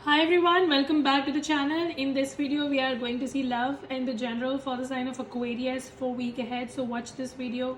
Hi everyone, welcome back to the channel. In this video we are going to see love and the general for the sign of Aquarius for week ahead. So watch this video.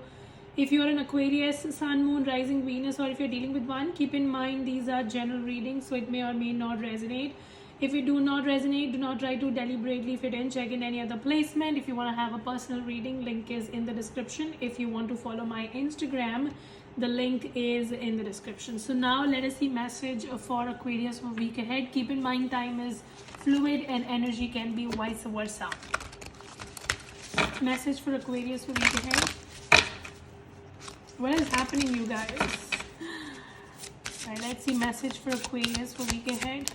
If you're an Aquarius, Sun, Moon, Rising, Venus, or if you're dealing with one, keep in mind these are general readings, so it may or may not resonate. If it do not resonate, do not try to deliberately fit in. Check in any other placement. If you want to have a personal reading, link is in the description. If you want to follow my Instagram, the link is in the description. So now let us see message for Aquarius for week ahead. Keep in mind time is fluid and energy can be vice versa. Message for Aquarius for week ahead. What is happening, you guys? Alright, let's see message for Aquarius for week ahead.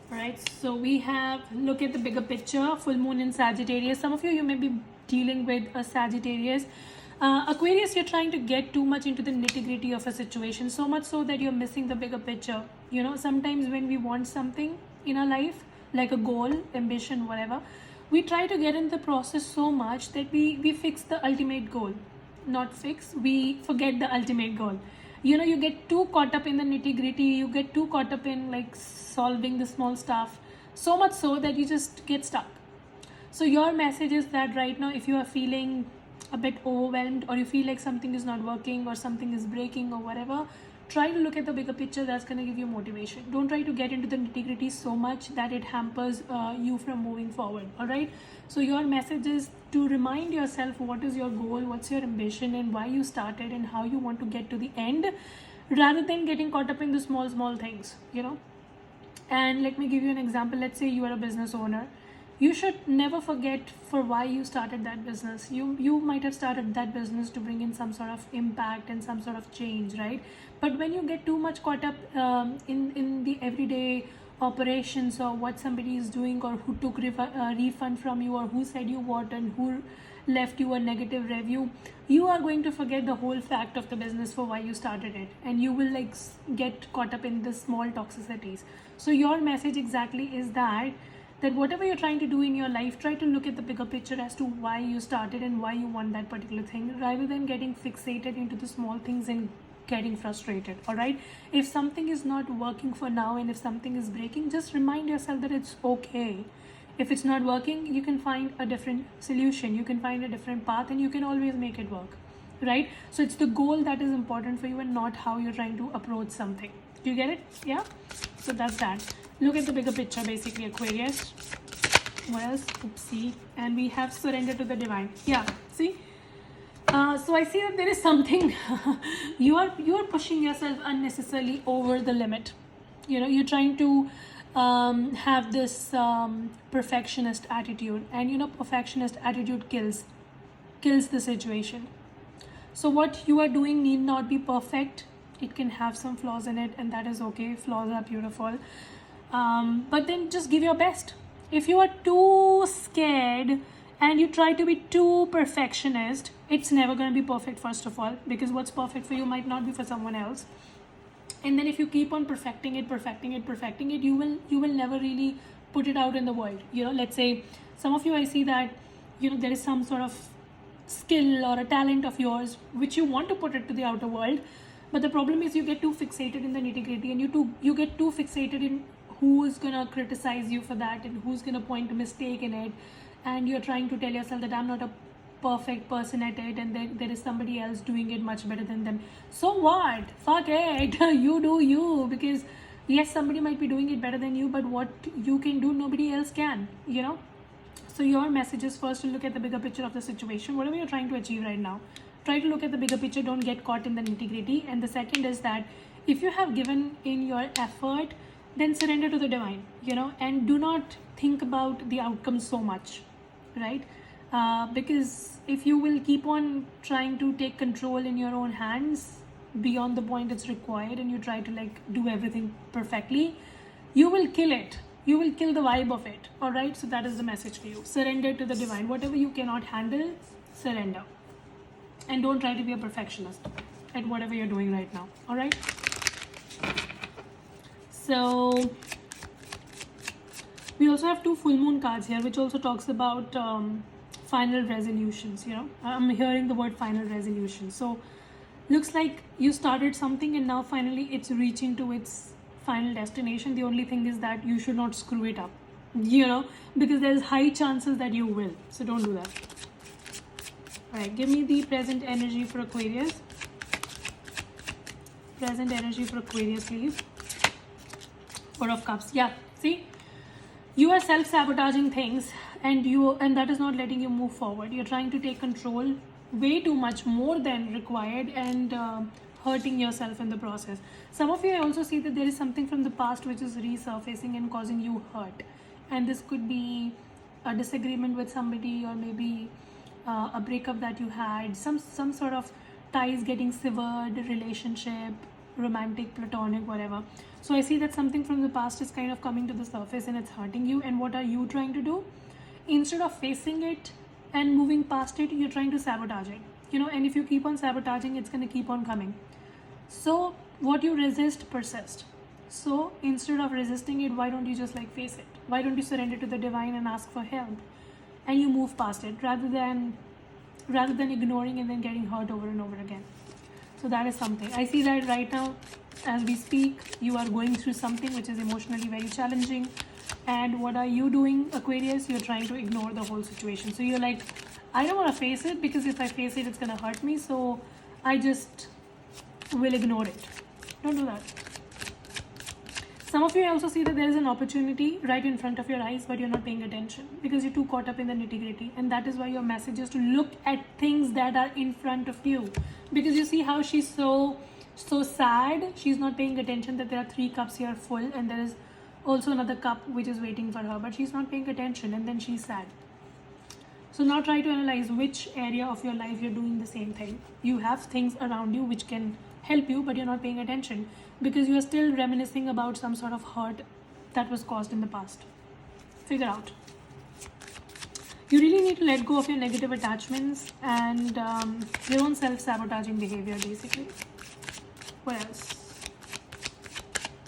Alright, so we have, look at the bigger picture, full moon in Sagittarius. Some of you may be dealing with a Sagittarius. Aquarius, you're trying to get too much into the nitty-gritty of a situation, so much so that you're missing the bigger picture. You know, sometimes when we want something in our life, like a goal, ambition, whatever, we try to get in the process so much that we fix the ultimate goal. Not fix, we forget the ultimate goal. You know, you get too caught up in the nitty-gritty, you get too caught up in like solving the small stuff, so much so that you just get stuck. So your message is that right now, if you are feeling a bit overwhelmed, or you feel like something is not working or something is breaking or whatever, try to look at the bigger picture. That's going to give you motivation. Don't try to get into the nitty-gritty so much that it hampers you from moving forward. All right, so your message is to remind yourself what is your goal, what's your ambition, and why you started and how you want to get to the end, rather than getting caught up in the small things, you know. And let me give you an example. Let's say you are a business owner. You should never forget for why you started that business. You might have started that business to bring in some sort of impact and some sort of change, right? But when you get too much caught up in the everyday operations, or what somebody is doing, or who took refund from you, or who said you what, and who left you a negative review, you are going to forget the whole fact of the business for why you started it, and you will like get caught up in the small toxicities. So your message exactly is that whatever you're trying to do in your life, try to look at the bigger picture as to why you started and why you want that particular thing, rather than getting fixated into the small things and getting frustrated. All right, if something is not working for now, and if something is breaking, just remind yourself that it's okay. If it's not working, you can find a different solution, you can find a different path, and you can always make it work, right? So it's the goal that is important for you, and not how you're trying to approach something. Do you get it? Yeah, so that's that. Look at the bigger picture, basically, Aquarius. What else? Oopsie. And we have surrender to the divine. Yeah, see. So I see that there is something you are pushing yourself unnecessarily over the limit. You know, you're trying to have this perfectionist attitude, and you know, perfectionist attitude kills the situation. So what you are doing need not be perfect. It can have some flaws in it, and that is okay. Flaws are beautiful. But then just give your best. If you are too scared and you try to be too perfectionist, it's never going to be perfect, first of all, because what's perfect for you might not be for someone else. And then if you keep on perfecting it, you will never really put it out in the world. You know, let's say some of you, I see that, you know, there is some sort of skill or a talent of yours which you want to put it to the outer world, but the problem is you get too fixated in the nitty-gritty, and you get too fixated in who's gonna criticize you for that, and who's gonna point a mistake in it, and you're trying to tell yourself that I'm not a perfect person at it, and there is somebody else doing it much better than them. So what? Fuck it. You do you, because yes, somebody might be doing it better than you, but what you can do, nobody else can, you know. So your message is first to look at the bigger picture of the situation, whatever you're trying to achieve right now. Try to look at the bigger picture, don't get caught in the nitty-gritty. And the second is that if you have given in your effort, then surrender to the divine, you know, and do not think about the outcome so much, right? Because if you will keep on trying to take control in your own hands beyond the point it's required, and you try to like do everything perfectly, you will kill it. You will kill the vibe of it. All right, so that is the message for you. Surrender to the divine. Whatever you cannot handle, surrender. And don't try to be a perfectionist at whatever you're doing right now. All right, so we also have two full moon cards here, which also talks about final resolutions. You know, I'm hearing the word final resolution. So looks like you started something, and now finally it's reaching to its final destination. The only thing is that you should not screw it up, because there's high chances that you will. So don't do that. All right, give me the present energy for Aquarius. Present energy for Aquarius, please. Four of Cups. Yeah, see, you are self-sabotaging things, and that is not letting you move forward. You're trying to take control way too much, more than required, and hurting yourself in the process. Some of you, I also see that there is something from the past which is resurfacing and causing you hurt, and this could be a disagreement with somebody, or maybe a breakup that you had, some sort of ties getting severed, relationship, romantic, platonic, whatever. So I see that something from the past is kind of coming to the surface and it's hurting you. And what are you trying to do? Instead of facing it and moving past it, you're trying to sabotage it, and if you keep on sabotaging, it's going to keep on coming. So what you resist persists. So instead of resisting it, why don't you just face it? Why don't you surrender to the divine and ask for help, and you move past it, rather than ignoring and then getting hurt over and over again. So that is something. I see that right now, as we speak, you are going through something which is emotionally very challenging. And what are you doing, Aquarius? You're trying to ignore the whole situation. So you're like, I don't want to face it, because if I face it, it's going to hurt me. So I just will ignore it. Don't do that. Some of you, I also see that there is an opportunity right in front of your eyes, but you're not paying attention because you're too caught up in the nitty-gritty. And that is why your message is to look at things that are in front of you. Because you see how she's so sad. She's not paying attention that there are 3 cups here full, and there is also another cup which is waiting for her, but she's not paying attention, and then she's sad. So now try to analyze which area of your life you're doing the same thing. You have things around you which can help you, but you're not paying attention because you're still reminiscing about some sort of hurt that was caused in the past. Figure out. You really need to let go of your negative attachments and your own self-sabotaging behavior, basically. What else?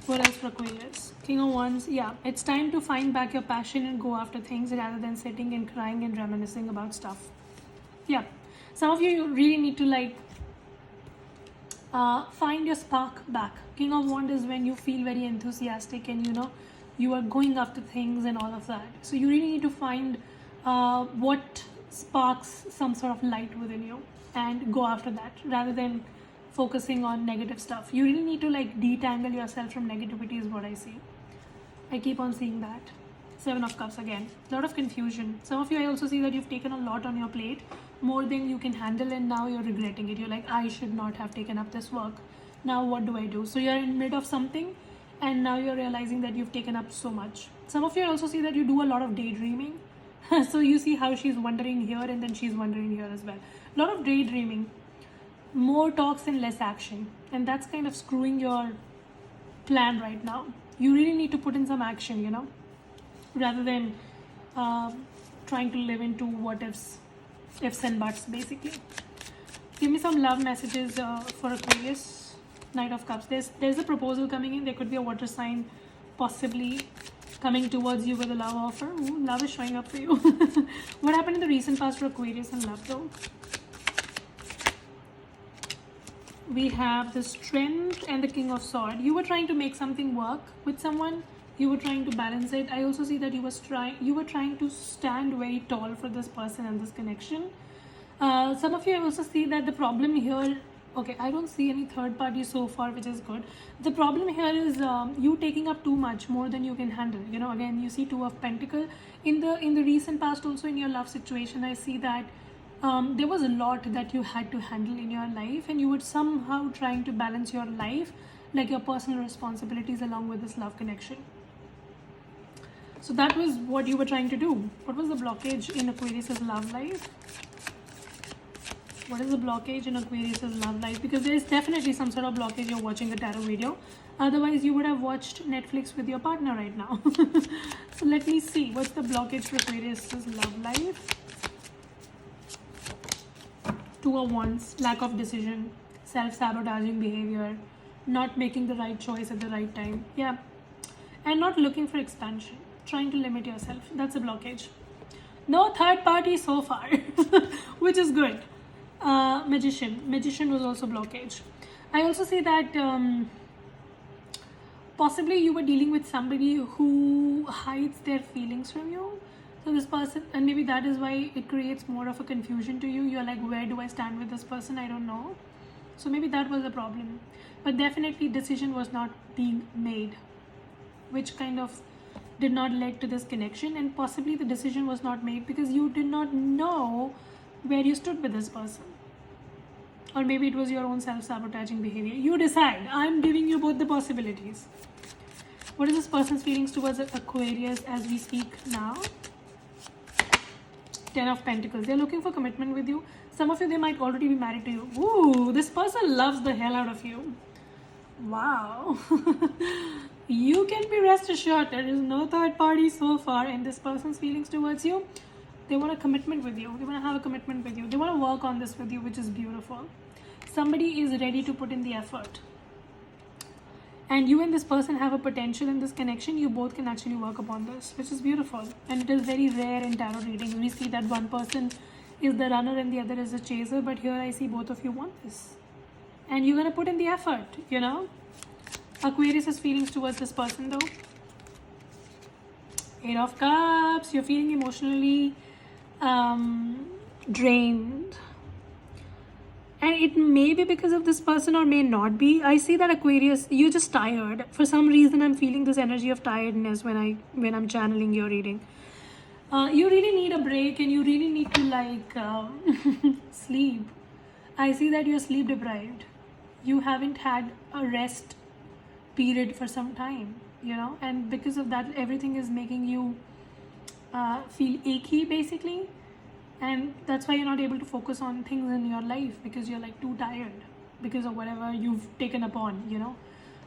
What else for Aquarius? King of Wands. Yeah, it's time to find back your passion and go after things rather than sitting and crying and reminiscing about stuff. Yeah, some of you really need to find your spark back. King of Wands is when you feel very enthusiastic and you are going after things and all of that. So you really need to find what sparks some sort of light within you and go after that rather than focusing on negative stuff. You really need to detangle yourself from negativity is what I see. I keep on seeing that. 7 of Cups again. A lot of confusion. Some of you, I also see that you've taken a lot on your plate, more than you can handle, and now you're regretting it. You're like, I should not have taken up this work. Now what do I do? So you're in mid of something and now you're realizing that you've taken up so much. Some of you, I also see that you do a lot of daydreaming. So you see how she's wandering here and then she's wandering here as well. A lot of daydreaming. More talks and less action, and that's kind of screwing your plan right now. You really need to put in some action, rather than trying to live into what ifs and buts, basically. Give me some love messages for Aquarius. Knight of Cups. There's a proposal coming in. There could be a water sign possibly coming towards you with a love offer. Ooh, love is showing up for you. What happened in the recent past for Aquarius and love, though? We have the Strength and the King of Swords. You were trying to make something work with someone. You were trying to balance it. I also see that you were trying to stand very tall for this person and this connection. Some of you, I also see that the problem here, okay, I don't see any third party so far, which is good. The problem here is you taking up too much, more than you can handle. Again, you see 2 of Pentacles. In the recent past, also in your love situation, I see that there was a lot that you had to handle in your life, and you were somehow trying to balance your life, your personal responsibilities along with this love connection. So that was what you were trying to do. What was the blockage in Aquarius's love life? What is the blockage in Aquarius's love life? Because there is definitely some sort of blockage. You're watching a tarot video. Otherwise, you would have watched Netflix with your partner right now. So let me see. What's the blockage for Aquarius's love life? 2 of Wands. Lack of decision. Self-sabotaging behavior. Not making the right choice at the right time. Yeah. And not looking for expansion. Trying to limit yourself. That's a blockage. No third party so far. Which is good. Magician was also blockage. I also see that Possibly you were dealing with somebody who hides their feelings from you. So this person, and maybe that is why it creates more of a confusion to you. You're like, where do I stand with this person? I don't know. So maybe that was the problem. But definitely decision was not being made, which kind of did not lead to this connection. And possibly the decision was not made because you did not know where you stood with this person. Or maybe it was your own self-sabotaging behavior. You decide. I'm giving you both the possibilities. What is this person's feelings towards Aquarius as we speak now? 10 of Pentacles. They're looking for commitment with you. Some of you, they might already be married to you. Ooh, this person loves the hell out of you. Wow. You can be rest assured there is no third party so far in this person's feelings towards you. They want a commitment with you. They want to have a commitment with you. They want to work on this with you, which is beautiful. Somebody is ready to put in the effort. And you and this person have a potential in this connection. You both can actually work upon this, which is beautiful. And it is very rare in tarot readings. We see that one person is the runner and the other is the chaser. But here I see both of you want this. And you're going to put in the effort, you know. Aquarius' feelings towards this person though. 8 of Cups. You're feeling emotionally drained. And it may be because of this person or may not be. I see that Aquarius, you're just tired. For some reason, I'm feeling this energy of tiredness when I'm channeling your reading. You really need a break and you really need to sleep. I see that you're sleep deprived. You haven't had a rest period for some time, you know, and because of that, everything is making you feel achy basically. And that's why you're not able to focus on things in your life because you're like too tired because of whatever you've taken upon, you know.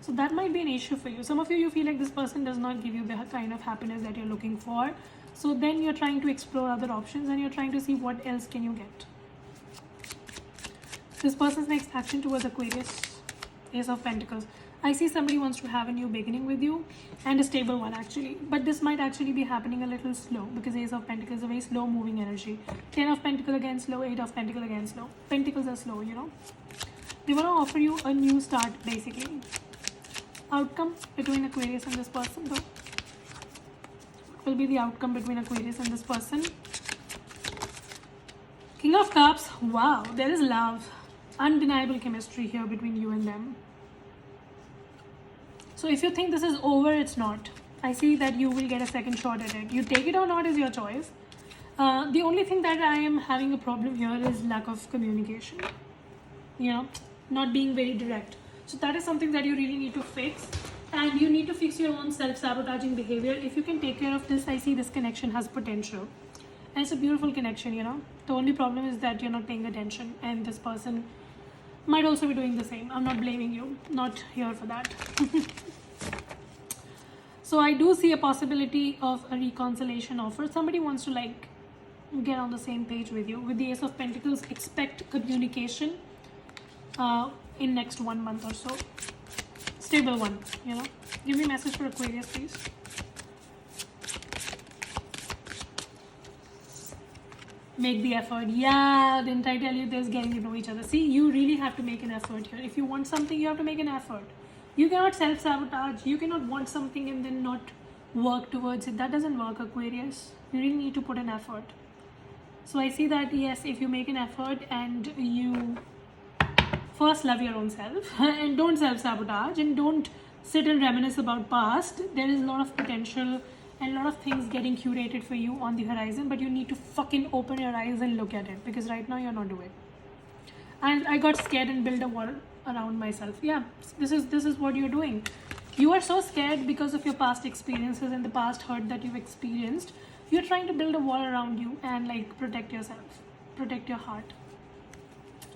So that might be an issue for you. Some of you feel like this person does not give you the kind of happiness that you're looking for. So then you're trying to explore other options and you're trying to see what else can you get. This person's next action towards Aquarius, Ace of Pentacles. I see somebody wants to have a new beginning with you and a stable one actually. But this might actually be happening a little slow because Ace of Pentacles is a very slow moving energy. 10 of Pentacles again slow, 8 of Pentacles again slow. Pentacles are slow, you know. They want to offer you a new start basically. Outcome between Aquarius and this person though. What will be the outcome between Aquarius and this person? King of Cups. Wow, there is love. Undeniable chemistry here between you and them. So if you think this is over, it's not. I see that you will get a second shot at it. You take it or not is your choice. The only thing that I am having a problem here is lack of communication. You know, not being very direct. So that is something that you really need to fix. And you need to fix your own self-sabotaging behavior. If you can take care of this, I see this connection has potential. And it's a beautiful connection, you know. The only problem is that you're not paying attention. And this person might also be doing the same. I'm not blaming you. Not here for that. So I do see a possibility of a reconciliation offer. Somebody wants to get on the same page with you. With the Ace of Pentacles, expect communication in next 1 month or so. Stable one, you know. Give me a message for Aquarius, please. Make the effort. Yeah, didn't I tell you there's getting to know each other? See, you really have to make an effort here. If you want something, you have to make an effort. You cannot self-sabotage. You cannot want something and then not work towards it. That doesn't work, Aquarius. You really need to put an effort. So I see that, yes, if you make an effort and you first love your own self and don't self-sabotage and don't sit and reminisce about past, there is a lot of potential and a lot of things getting curated for you on the horizon, but you need to fucking open your eyes and look at it because right now you're not doing it. And I got scared and built a wall around myself. Yeah, this is what you're doing. You are so scared because of your past experiences and the past hurt that you've experienced. You're trying to build a wall around you and protect yourself, protect your heart.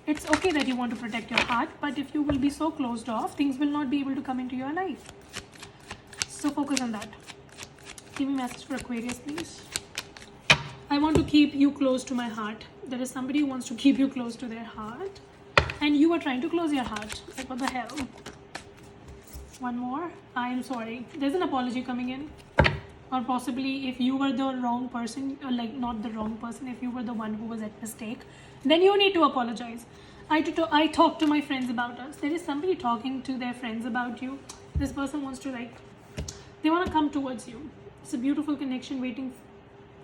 It's okay that you want to protect your heart, but if you will be so closed off, things will not be able to come into your life. So focus on that. Give me a message for Aquarius, please. I want to keep you close to my heart. There is somebody who wants to keep you close to their heart. And you are trying to close your heart. Like, what the hell? One more. I am sorry. There's an apology coming in. Or possibly if you were the wrong person, or not the wrong person, if you were the one who was at mistake, then you need to apologize. I talk to my friends about us. There is somebody talking to their friends about you. This person wants to they want to come towards you. It's a beautiful connection waiting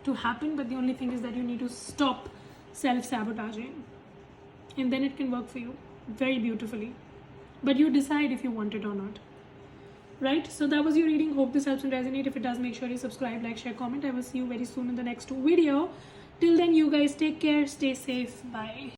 to happen, but the only thing is that you need to stop self-sabotaging, and then it can work for you very beautifully. But you decide if you want it or not. Right? So that was your reading. Hope this helps and resonate. If it does, make sure you subscribe, like, share, comment. I will see you very soon in the next video. Till then, you guys take care, stay safe. Bye.